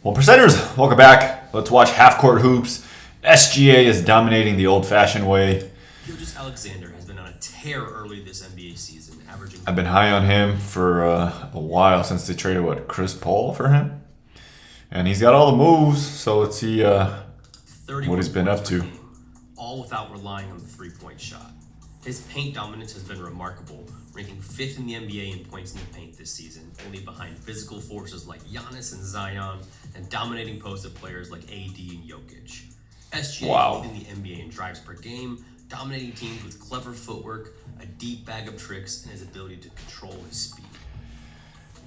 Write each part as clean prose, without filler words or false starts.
Well, presenters, welcome back. Let's watch half-court hoops. SGA is dominating the old-fashioned way. Alexander has been on a tear early this NBA season, averaging... I've been high on him for a while since they traded, Chris Paul for him? And he's got all the moves, so let's see what he's been up to. Game, all without relying on the three-point shot. His paint dominance has been remarkable, ranking 5th in the NBA in points in the paint this season, only behind physical forces like Giannis and Zion, and dominating post-up players like AD and Jokic. SGA leading the NBA in drives per game, dominating teams with clever footwork, a deep bag of tricks, and his ability to control his speed.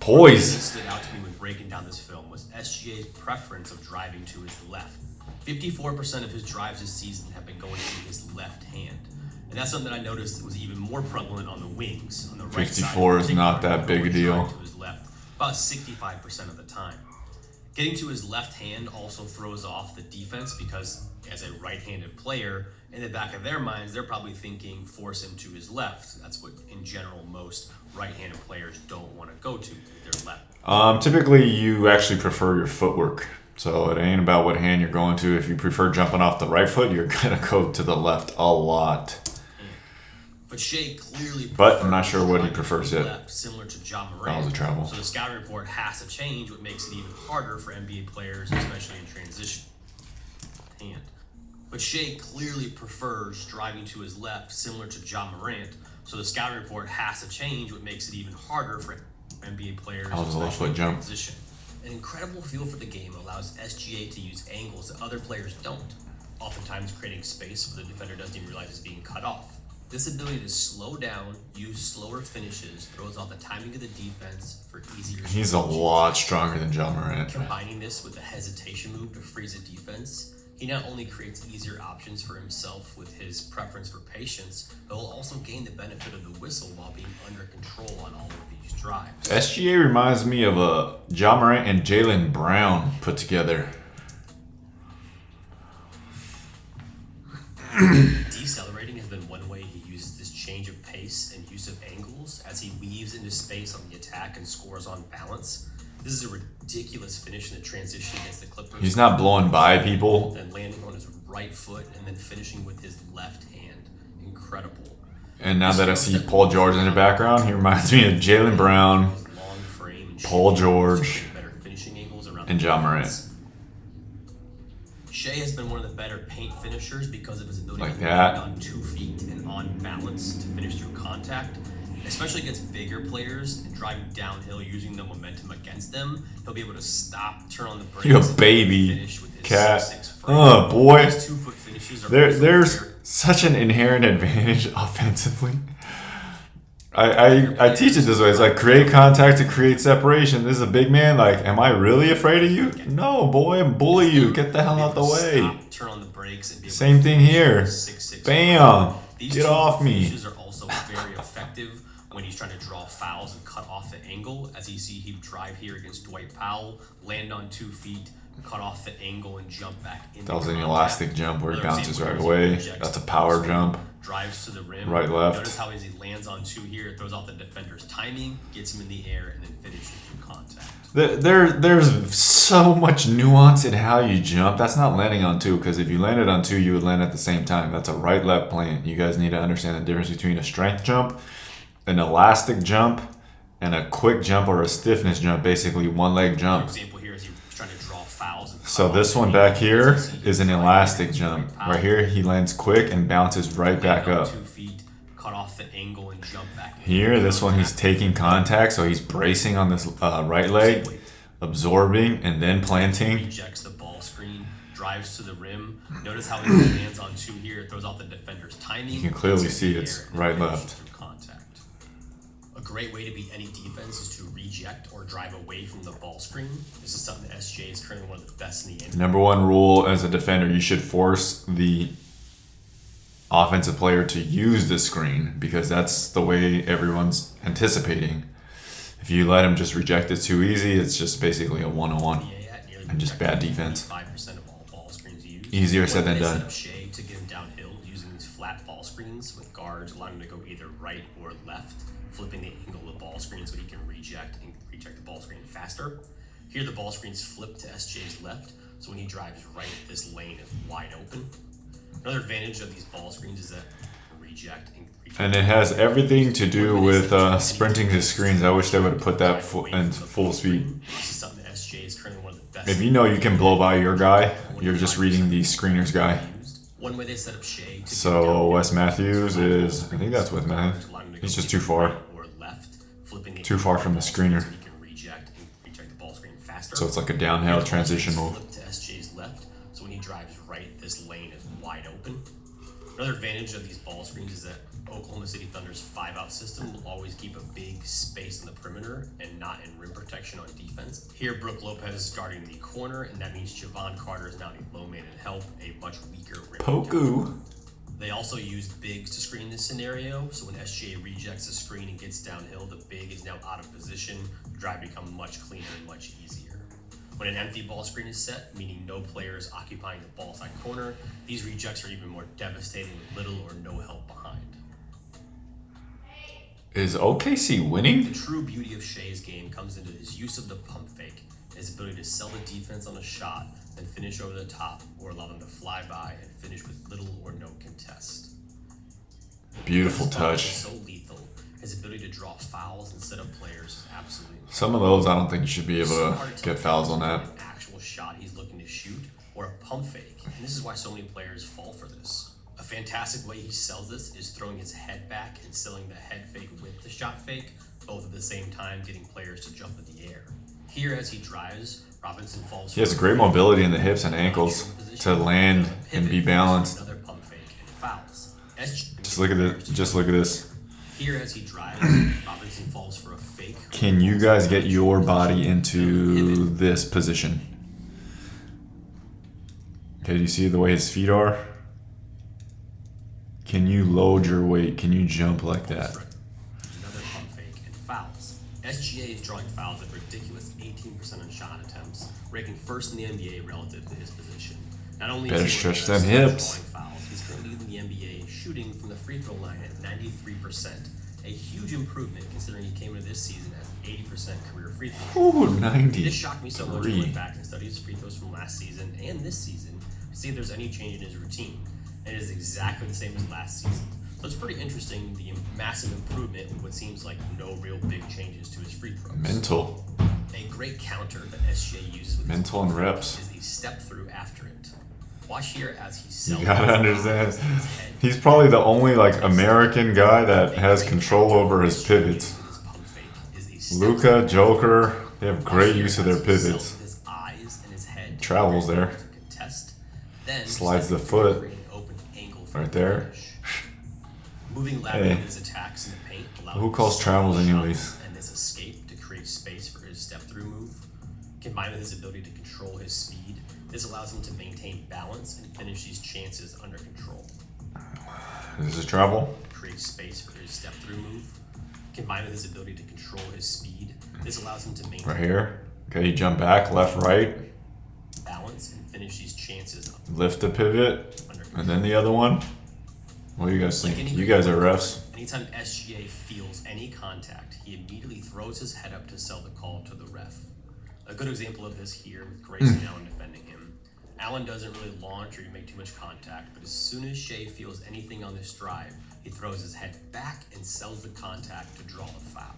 Poise. What stood out to me when breaking down this film was SGA's preference of driving to his left. 54% of his drives this season have been going to his left hand. And that's something that I noticed was even more prevalent on the wings. On the right 54 side, is not that big a deal. To his left, about 65% of the time. Getting to his left hand also throws off the defense because as a right-handed player, in the back of their minds, they're probably thinking force him to his left. That's what, in general, most right-handed players don't want to go to, their left. Typically, you actually prefer your footwork. So it ain't about what hand you're going to. If you prefer jumping off the right foot, you're going to go to the left a lot. But Shea clearly But I'm not sure what he prefers yet. Left, similar to Ja Morant. That was a travel. So the scouting report has to change, what makes it even harder for NBA players, especially in transition. But Shea clearly prefers driving to his left, similar to Ja Morant. So the scouting report has to change, what makes it even harder for NBA players, that was a left foot in jump. transition. An incredible feel for the game allows SGA to use angles that other players don't, oftentimes creating space where the defender doesn't even realize it's being cut off. This ability to slow down, use slower finishes, throws off the timing of the defense for easier... He's a lot stronger than Ja Morant. Combining this with a hesitation move to freeze a defense, he not only creates easier options for himself with his preference for patience, but will also gain the benefit of the whistle while being under control on all of these drives. SGA reminds me of Ja Morant and Jaylen Brown put together. Decelerating has been one way he uses this change of pace and use of angles as he weaves into space on the attack and scores on balance. This is a ridiculous finish in the transition against the Clippers. He's not blowing by people. Then landing on his right foot and then finishing with his left hand. Incredible. And now that I see Paul George in the background, he reminds me of Jaylen Brown, Paul George, and Ja Morant. Shea has been one of the better paint finishers because of his ability like to that. land on 2 feet and on balance to finish through contact. Especially against bigger players and driving downhill using the momentum against them, he'll be able to stop, turn on the brakes. You a baby cat. 6'6" Oh boy. His 2-foot finishes are There's such an inherent advantage offensively. I teach it this way. It's like create contact to create separation. This is a big man. Like, am I really afraid of you? No, boy, I'm bully you. Get the hell out the way. Turn on the brakes and be Same thing here. 6'6". Bam. Get off me. These are also very effective when he's trying to draw fouls and cut off the angle. As you see, he drive here against Dwight Powell, land on 2 feet, cut off the angle, and jump back in. That was an elastic jump where it bounces right away. That's a power jump. Drives to the rim. Right, left. Notice how as he lands on 2 here, it throws off the defender's timing, gets him in the air, and then finishes through contact. There's so much nuance in how you jump. That's not landing on 2, because if you landed on 2, you would land at the same time. That's a right-left plant. You guys need to understand the difference between a strength jump, an elastic jump, and a quick jump or a stiffness jump, basically one-leg jump. For example, here is he trying to draw fouls. So this one back here is an elastic jump. Right here, he lands quick and bounces right back up. 2 feet, cut off the angle, and jump back. Here, this one, he's taking contact, so he's bracing on this right leg, absorbing, and then planting. Rejects the ball screen, drives to the rim. Notice how he lands on 2 here, it throws off the defender's timing. You can clearly see it's right-left. A great way to beat any defense is to reject or drive away from the ball screen. This is something that SGA is currently one of the best in the NBA. Number one rule as a defender, you should force the offensive player to use the screen because that's the way everyone's anticipating. If you let him just reject it too easy, it's just basically a one-on-one and just bad defense. 5% of all ball screens used. Easier said than done. Shea to get him downhill using these flat ball screens with guards, allowing him to go either right or left, flipping the angle of the ball screen so he can reject the ball screen faster. Here the ball screen's flipped to SGA's left, so when he drives right, this lane is wide open. Another advantage of these ball screens is that reject and it has everything to do with sprinting to screens. I wish they would have put that in full speed. This is something that SGA is currently one of the best. If you know you can blow by your guy, you're just reading the screener's guy. One way they set up Shea. So Wes Matthews is, I think that's Wes Matthews. He's just too far. Too far from the screener. So it's like a downhill transition move. To SGA's left, so when he drives right, this lane is wide open. Another advantage of these ball screens is that Oklahoma City Thunder's 5-out system will always keep a big space in the perimeter and not in rim protection on defense. Here, Brook Lopez is guarding the corner, and that means Javon Carter is now the low man and help, a much weaker rim. Poku. They also used bigs to screen this scenario, so when SGA rejects the screen and gets downhill, the big is now out of position. The drive becomes much cleaner and much easier. When an empty ball screen is set, meaning no player is occupying the ball side corner, these rejects are even more devastating with little or no help behind. Is OKC winning? The true beauty of Shea's game comes into his use of the pump fake, his ability to sell the defense on a shot, then finish over the top, or allow them to fly by and finish with little or no contest. Beautiful touch. So lethal. His ability to draw fouls and set up players is absolutely. Some of those, I don't think you should be able to get fouls on that. An actual shot he's looking to shoot, or a pump fake, and this is why so many players fall for this. A fantastic way he sells this is throwing his head back and selling the head fake with the shot fake, both at the same time getting players to jump in the air. Here, as he drives, Robinson falls. He has great mobility in the hips and ankles to land and be balanced. Another pump fake and fouls. Just look at this. Just look at this. Here, as he drives, Robinson falls for a fake. Can you guys get your body into this position? Okay, do you see the way his feet are? Can you load your weight? Can you jump like that? Another pump fake and fouls. SGA is drawing fouls at ridiculous 18% on shot attempts, ranking first in the NBA relative to his position. Not only better is he stretch one of them the best hips. drawing fouls, he's currently leading the NBA shooting from the free throw line at 93%. A huge improvement considering he came into this season as 80% career free throw. Ooh, 90. This shocked me so much when I went back and studied his free throws from last season and this season to see if there's any change in his routine. And it is exactly the same as last season. So it's pretty interesting, the massive improvement with what seems like no real big changes to his free throws. Mental. A great counter that SGA uses with Mental and reps. is the step through after it. Watch here as he sells. You gotta understand. He's probably the only like American guy that has control over his pivots. Luka, Joker, they have great use of their pivots. His eyes and his head Travels there. Then Slides the foot right there. Moving laterally in his attacks in the paint. Who calls travels anyways? And this escape to create space for his step through move. Combined with his ability to control his speed, this allows him to maintain balance and finish these chances under control. This is travel. Create space for his step through move. Combined with his ability to control his speed, this allows him to maintain Right here. Okay, you jump back, left, right. balance and finish these chances Lift the pivot. under control. And then the other one. What do you guys think? You guys are refs. Anytime SGA feels any contact, he immediately throws his head up to sell the call to the ref. A good example of this here with Grayson Allen defending him. Allen doesn't really launch or make too much contact, but as soon as Shea feels anything on this drive, he throws his head back and sells the contact to draw the foul.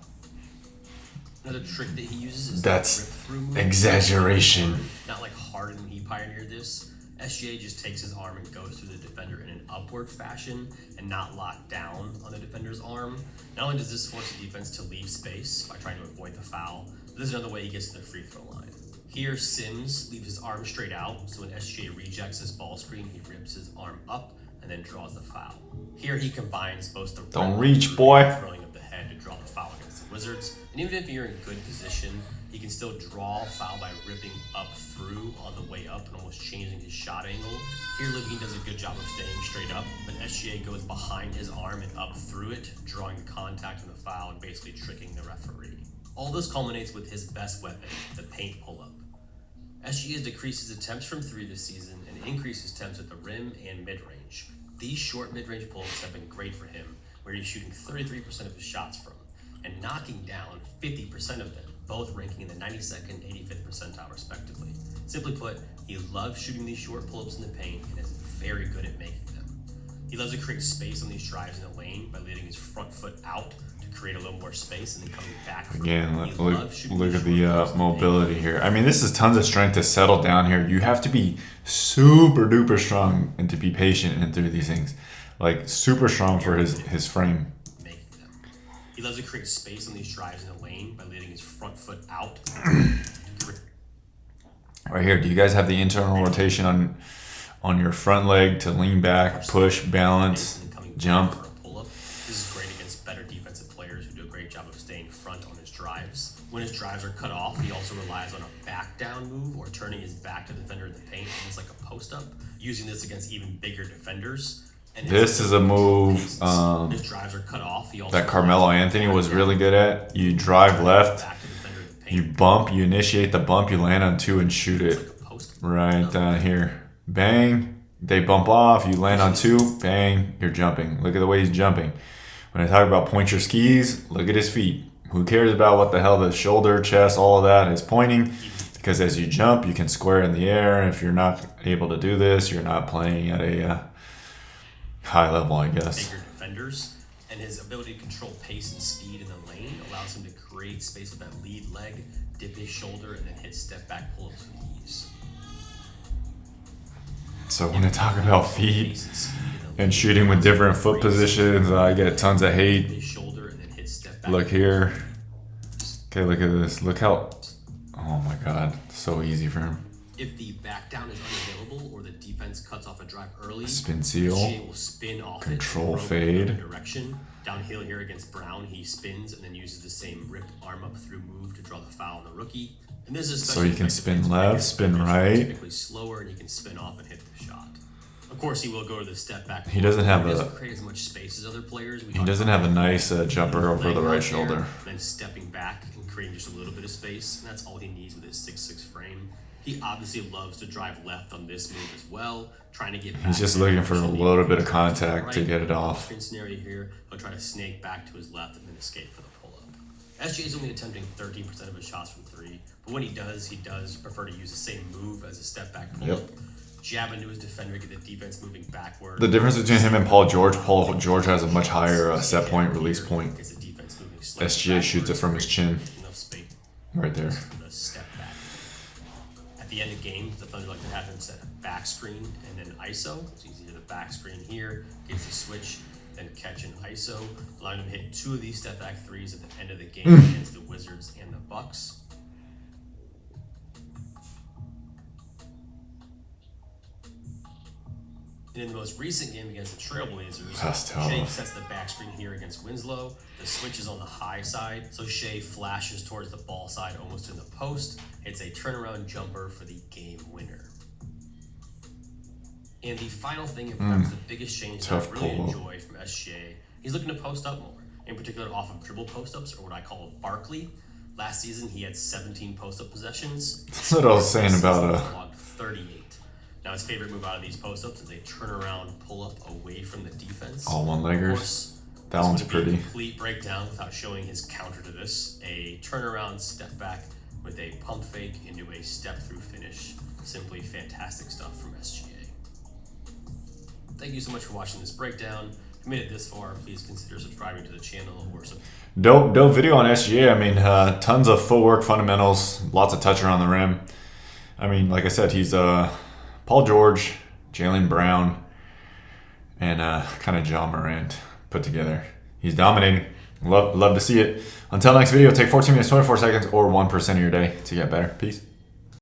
Another trick that he uses is That's the rip-through move. exaggeration. Not like Harden when he pioneered this. SGA just takes his arm and goes through the defender in an upward fashion and not locked down on the defender's arm. Not only does this force the defense to leave space by trying to avoid the foul, but there's another way he gets to the free throw line. Here, Sims leaves his arm straight out, so when SGA rejects his ball screen, he rips his arm up and then draws the foul. Here he combines both the Don't reach, boy. throwing of the head to draw the foul against the Wizards, and even if you're in good position, he can still draw a foul by ripping up through on the way up and almost changing his shot angle. Here Levine does a good job of staying straight up, but SGA goes behind his arm and up through it, drawing the contact on the foul and basically tricking the referee. All this culminates with his best weapon, the paint pull-up. SGA has decreased his attempts from 3 this season and increased his attempts at the rim and mid-range. These short mid-range pull-ups have been great for him, where he's shooting 33% of his shots from, and knocking down 50% of them. both ranking in the 92nd, 85th percentile respectively. Simply put, he loves shooting these short pull-ups in the paint and is very good at making them. He loves to create space on these drives in the lane by leading his front foot out to create a little more space and then coming back. Again, look at the mobility here. I mean, this is tons of strength to settle down here. You have to be super duper strong and to be patient and through these things. Like super strong for his frame. He loves to create space on these drives in the lane by leading his front foot out. Right here, do you guys have the internal rotation on your front leg to lean back, push, balance, jump? This is great against better defensive players who do a great job of staying front on his drives. When his drives are cut off, he also relies on a back down move or turning his back to the defender in the paint, almost like a post up, using this against even bigger defenders. This is a move his drives are cut off. That Carmelo Anthony was really good at. You drive left, you bump, you initiate the bump, you land on two and shoot it right down here. Bang, they bump off, you land on two, bang, you're jumping. Look at the way he's jumping. When I talk about point your skis, look at his feet. Who cares about what the hell the shoulder, chest, all of that is pointing? Because as you jump, you can square in the air. And if you're not able to do this, you're not playing at a high level, I guess. Bigger defenders, and his ability to control pace and speed in the lane allows him to create space with that lead leg, dip his shoulder, and then hit step back pull-ups with ease. So when I talk about feet and shooting with different foot positions, I get tons of hate. Look here. Okay, look at this. Look how, oh my God, so easy for him. If the back down is unavailable or the defense cuts off a drive early, spin seal, SGA will spin off control it fade. Direction. Downhill here against Brown, he spins and then uses the same rip arm up through move to draw the foul on the rookie. And this is so you can spin left, spin right. Typically slower, and he can spin off and hit the shot. Of course, he will go to the step back. He doesn't have create as much space as other players. He doesn't have a nice jumper over the right shoulder. Then stepping back and creating just a little bit of space, and that's all he needs with his 6'6" frame. He obviously loves to drive left on this move as well, trying to get back. He's just looking for a little bit of contact to get it off. Scenario here, he'll try to snake back to his left and then escape for the pull-up. SGA is only attempting 13% of his shots from three, but when he does prefer to use the same move as a step back pull-up. Yep. Jab into his defender, get the defense moving backward. The difference between him and Paul George has a much higher set point, release point. SGA shoots it from his chin. Right there. At the end of games, the Thunder like to have him set a back screen and then ISO. So he's either the back screen here, gets the switch, then catch an ISO, allowing him to hit 2 of these step back threes at the end of the game against the Wizards and the Bucks. And in the most recent game against the Trailblazers, Shea sets the back screen here against Winslow. The switch is on the high side, so Shea flashes towards the ball side almost in the post. It's a turnaround jumper for the game winner. And the final thing, and perhaps the biggest change that I really enjoy from SGA, he's looking to post up more, in particular off of dribble post-ups, or what I call Barkley. Last season, he had 17 post-up possessions. That's what I was saying about 38. Now, his favorite move out of these post-ups is a turnaround pull-up away from the defense. All one-leggers. That one's pretty. Complete breakdown without showing his counter to this. A turnaround step back with a pump fake into a step-through finish. Simply fantastic stuff from SGA. Thank you so much for watching this breakdown. If you made it this far, please consider subscribing to the channel. Dope video on SGA. I mean, tons of footwork, fundamentals, lots of touch around the rim. I mean, like I said, he's Paul George, Jaylen Brown, and kind of John Morant put together. He's dominating. Love to see it. Until next video, take 14 minutes, 24 seconds, or 1% of your day to get better. Peace.